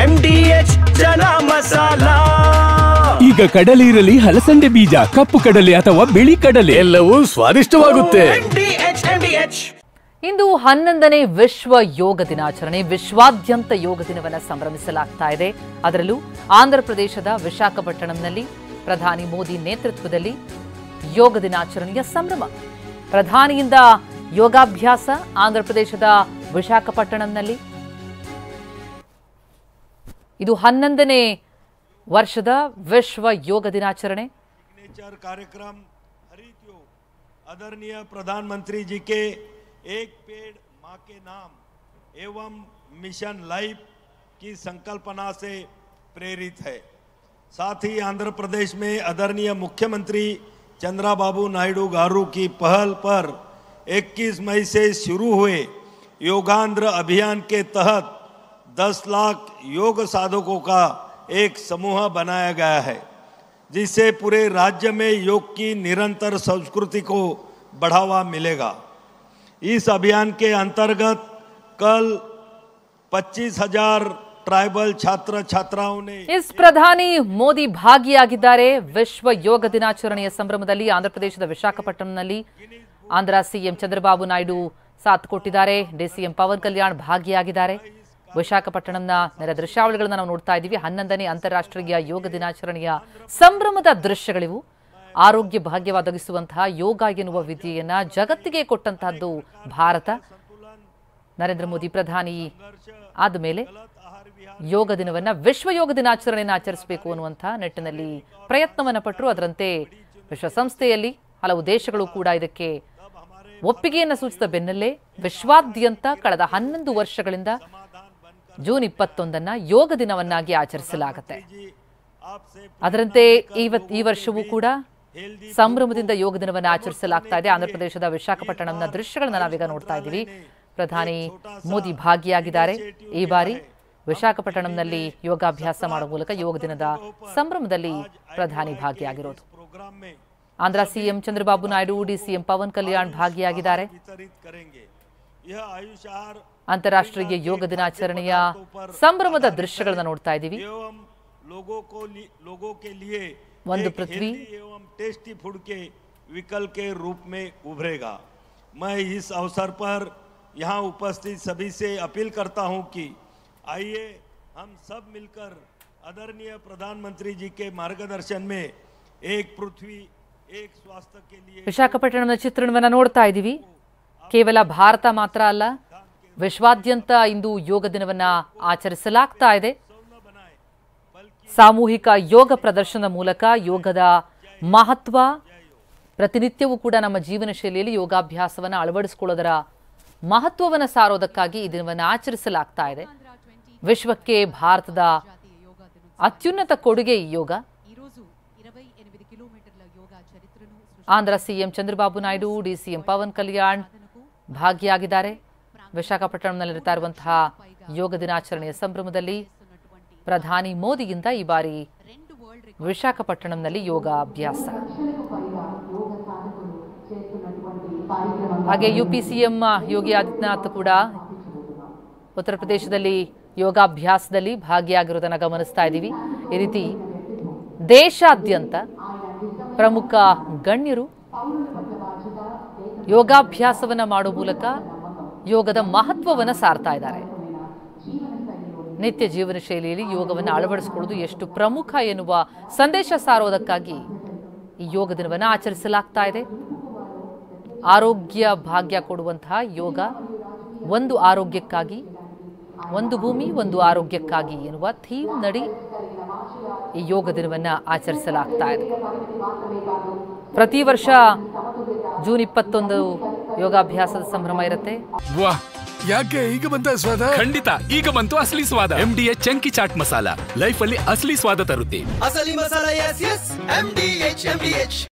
MDH ಜನ ಮಸಾಲಾ. ಈಗ ಕಡಲೆ ಇರಲಿ, ಹಲಸಂದೆ ಬೀಜ, ಕಪ್ಪು ಕಡಲೆ ಅಥವಾ ಬಿಳಿ ಕಡಲೆ, ಎಲ್ಲವೂ ಸ್ವಾದಿಷ್ಟವಾಗುತ್ತೆ. MDH. ಇಂದು 11ನೇ ವಿಶ್ವ ಯೋಗ ದಿನಾಚರಣೆ. ವಿಶ್ವಾದ್ಯಂತ ಯೋಗ ದಿನವನ್ನು ಸಂಭ್ರಮಿಸಲಾಗ್ತಾ ಇದೆ. ಅದರಲ್ಲೂ ಆಂಧ್ರ ಪ್ರದೇಶದ ವಿಶಾಖಪಟ್ಟಣಂನಲ್ಲಿ ಪ್ರಧಾನಿ ಮೋದಿ ನೇತೃತ್ವದಲ್ಲಿ ಯೋಗ ದಿನಾಚರಣೆಯ ಸಂಭ್ರಮ. ಪ್ರಧಾನಿಯಿಂದ ಯೋಗಾಭ್ಯಾಸ ಆಂಧ್ರ ಪ್ರದೇಶದ ವಿಶಾಖಪಟ್ಟಣಂನಲ್ಲಿ. ಇದು 11ನೇ ವರ್ಷದ ವಿಶ್ವ ಯೋಗ ದಿನಾಚರಣೆ. कार्यक्रम हरित योग आदरणीय प्रधानमंत्री जी के एक पेड़ मां के नाम एवं मिशन लाइफ की संकल्पना से प्रेरित है। साथ ही आंध्र प्रदेश में आदरणीय मुख्यमंत्री चंद्रबाबू नायडू गारू की पहल पर 21 मई से शुरू हुए योगांध्र अभियान के तहत 10 लाख योग साधकों का एक समूह बनाया गया है, जिससे पूरे राज्य में योग की निरंतर संस्कृति को बढ़ावा मिलेगा। इस अभियान के अंतर्गत कल 25,000 ट्राइबल छात्र छात्राओं ने इस ಪ್ರಧಾನಿ ಮೋದಿ ಭಾಗಿಯಾಗಿದ್ದಾರೆ. ವಿಶ್ವ ಯೋಗ ದಿನಾಚರಣೆಯ ಸಂಭ್ರಮದಲ್ಲಿ ಆಂಧ್ರ ಪ್ರದೇಶದ ವಿಶಾಖಪಟ್ಟಣಂನಲ್ಲಿ ಆಂಧ್ರ ಸಿಎಂ ಚಂದ್ರಬಾಬು ನಾಯ್ಡು ಸಾಥ್ ಕೊಟ್ಟಿದ್ದಾರೆ. ಡಿಸಿಎಂ ಪವನ್ ಕಲ್ಯಾಣ್ ಭಾಗಿಯಾಗಿದ್ದಾರೆ. ವಿಶಾಖಪಟ್ಟಣಂನ ನೆರ ದೃಶ್ಯಾವಳಿಗಳನ್ನು ನಾವು ನೋಡ್ತಾ ಇದ್ದೀವಿ. 11ನೇ ಅಂತಾರಾಷ್ಟ್ರೀಯ ಯೋಗ ದಿನಾಚರಣೆಯ ಸಂಭ್ರಮದ ದೃಶ್ಯಗಳಿವು. ಆರೋಗ್ಯ ಭಾಗ್ಯ ಒದಗಿಸುವಂತಹ ಯೋಗ ಎನ್ನುವ ವಿದ್ಯೆಯನ್ನ ಜಗತ್ತಿಗೆ ಕೊಟ್ಟಂತಹದ್ದು ಭಾರತ. ನರೇಂದ್ರ ಮೋದಿ ಪ್ರಧಾನಿ ಆದ ಮೇಲೆ ಯೋಗ ದಿನವನ್ನ ವಿಶ್ವ ಯೋಗ ದಿನಾಚರಣೆಯನ್ನು ಆಚರಿಸಬೇಕು ಅನ್ನುವಂತಹ ನಿಟ್ಟಿನಲ್ಲಿ ಪ್ರಯತ್ನವನ್ನು ಪಟ್ಟರು. ಅದರಂತೆ ವಿಶ್ವಸಂಸ್ಥೆಯಲ್ಲಿ ಹಲವು ದೇಶಗಳು ಕೂಡ ಇದಕ್ಕೆ ಒಪ್ಪಿಗೆಯನ್ನು ಸೂಚಿಸಿದ ಬೆನ್ನಲ್ಲೇ ವಿಶ್ವಾದ್ಯಂತ ಕಳೆದ 11 ವರ್ಷಗಳಿಂದ ಜೂನ್ 21 ಯೋಗ ದಿನವನ್ನಾಗಿ ಆಚರಿಸಲಾಗುತ್ತೆ. ಅದರಂತೆ ಈ ವರ್ಷವೂ ಕೂಡ ಸಂಭ್ರಮದಿಂದ ಯೋಗ ದಿನವನ್ನು ಆಚರಿಸಲಾಗ್ತಾ ಇದೆ. ಆಂಧ್ರ ಪ್ರದೇಶದ ವಿಶಾಖಪಟ್ಟಣಂನ ದೃಶ್ಯಗಳನ್ನು ನಾವೀಗ ನೋಡ್ತಾ ಇದ್ದೀವಿ. ಪ್ರಧಾನಿ ಮೋದಿ ಭಾಗಿಯಾಗಿದ್ದಾರೆ. ಈ ಬಾರಿ ವಿಶಾಖಪಟ್ಟಣಂನಲ್ಲಿ ಯೋಗಾಭ್ಯಾಸ ಮಾಡುವ ಮೂಲಕ ಯೋಗ ದಿನದ ಸಂಭ್ರಮದಲ್ಲಿ ಪ್ರಧಾನಿ ಭಾಗಿಯಾಗಿರೋದು. ಆಂಧ್ರ ಸಿಎಂ ಚಂದ್ರಬಾಬು ನಾಯ್ಡು, ಡಿಸಿಎಂ ಪವನ್ ಕಲ್ಯಾಣ್ ಭಾಗಿಯಾಗಿದ್ದಾರೆ. ಅಂತಾರಾಷ್ಟ್ರೀಯ ಯೋಗ ದಿನಾಚರಣೆಯ ಸಂಭ್ರಮದ ದೃಶ್ಯಗಳನ್ನು ನೋಡ್ತಾ ಇದ್ದೀವಿ. ಒಂದು ಪೃಥ್ವಿ टेस्टी फूड के विकल्प के रूप में उभरेगा। मैं इस अवसर पर यहाँ उपस्थित सभी से अपील करता हूँ कि आइए हम सब मिलकर आदरणीय प्रधानमंत्री जी के मार्गदर्शन में एक पृथ्वी एक स्वास्थ्य के लिए ವಿಶಾಖಪಟ್ಟಣದ ಚಿತ್ರಣವನ್ನು ನೋಡ್ತಾ ಇದ್ದೀವಿ. ಕೇವಲ ಭಾರತ ಮಾತ್ರ ಅಲ್ಲ, ವಿಶ್ವಾದ್ಯಂತ ಇಂದು ಯೋಗ ದಿನವನ್ನ ಆಚರಿಸಲಾಗ್ತಾ ಇದೆ. ಸಾಮೂಹಿಕ ಯೋಗ ಪ್ರದರ್ಶನದ ಮೂಲಕ ಯೋಗದ ಮಹತ್ವ ಪ್ರತಿನಿತ್ಯವೂ ಕೂಡ ನಮ್ಮ ಜೀವನ ಶೈಲಿಯಲ್ಲಿ ಯೋಗಾಭ್ಯಾಸವನ್ನು ಅಳವಡಿಸಿಕೊಳ್ಳೋದರ ಮಹತ್ವವನ್ನು ಸಾರೋದಕ್ಕಾಗಿ ಈ ದಿನವನ್ನು ಆಚರಿಸಲಾಗ್ತಾ ಇದೆ. ವಿಶ್ವಕ್ಕೆ ಭಾರತದ ಅತ್ಯುನ್ನತ ಕೊಡುಗೆ ಈ ಯೋಗ. ಆಂಧ್ರ ಸಿಎಂ ಚಂದ್ರಬಾಬು ನಾಯ್ಡು, ಡಿಸಿಎಂ ಪವನ್ ಕಲ್ಯಾಣ್ ಭಾಗಿಯಾಗಿದ್ದಾರೆ. ವಿಶಾಖಪಟ್ಟಣಂನಲ್ಲಿರ್ತಾ ಇರುವಂತಹ ಯೋಗ ದಿನಾಚರಣೆಯ ಸಂಭ್ರಮದಲ್ಲಿ ಪ್ರಧಾನಿ ಮೋದಿಯಿಂದ ಈ ಬಾರಿ ವಿಶಾಖಪಟ್ಟಣಂನಲ್ಲಿ ಯೋಗಾಭ್ಯಾಸ. ಹಾಗೆ ಯುಪಿ ಸಿಎಂ ಯೋಗಿ ಆದಿತ್ಯನಾಥ್ ಕೂಡ ಉತ್ತರ ಪ್ರದೇಶದಲ್ಲಿ ಯೋಗಾಭ್ಯಾಸದಲ್ಲಿ ಭಾಗಿಯಾಗಿರುವುದನ್ನು ಗಮನಿಸ್ತಾ ಇದ್ದೀವಿ. ಈ ರೀತಿ ದೇಶಾದ್ಯಂತ ಪ್ರಮುಖ ಗಣ್ಯರು ಯೋಗಾಭ್ಯಾಸವನ್ನು ಮಾಡುವ ಮೂಲಕ ಯೋಗದ ಮಹತ್ವವನ್ನು ಸಾರ್ತಾ ಇದ್ದಾರೆ. ನಿತ್ಯ ಜೀವನ ಶೈಲಿಯಲ್ಲಿ ಯೋಗವನ್ನು ಅಳವಡಿಸಿಕೊಳ್ಳುವುದು ಎಷ್ಟು ಪ್ರಮುಖ ಎನ್ನುವ ಸಂದೇಶ ಸಾರೋದಕ್ಕಾಗಿ ಈ ಯೋಗ ದಿನವನ್ನು ಆಚರಿಸಲಾಗ್ತಾ ಇದೆ. ಆರೋಗ್ಯ ಭಾಗ್ಯ ಕೊಡುವಂತಹ ಯೋಗ, ಒಂದು ಆರೋಗ್ಯಕ್ಕಾಗಿ, ಒಂದು ಭೂಮಿ ಒಂದು ಆರೋಗ್ಯಕ್ಕಾಗಿ ಎನ್ನುವ ಥೀಮ್ ನಡಿ ಈ ಯೋಗ ದಿನವನ್ನು ಆಚರಿಸಲಾಗ್ತಾ ಇದೆ. ಪ್ರತಿ ವರ್ಷ ಜೂನ್ 21 ಯೋಗಾಭ್ಯಾಸದ ಸಂಭ್ರಮ ಇರುತ್ತೆ. ಯಾಕೆ ಈಗ ಬಂತ ಸ್ವಾದ? ಖಂಡಿತ ಈಗ ಬಂತು ಅಸಲಿ ಸ್ವಾದ. MDH chunky chaat masala life ಅಲ್ಲಿ ಅಸಲಿ ಸ್ವಾದ ತರುತ್ತೆ. ಅಸಲಿ ಮಸಾಲ, ಎಸ್ ಎಸ್ MDH.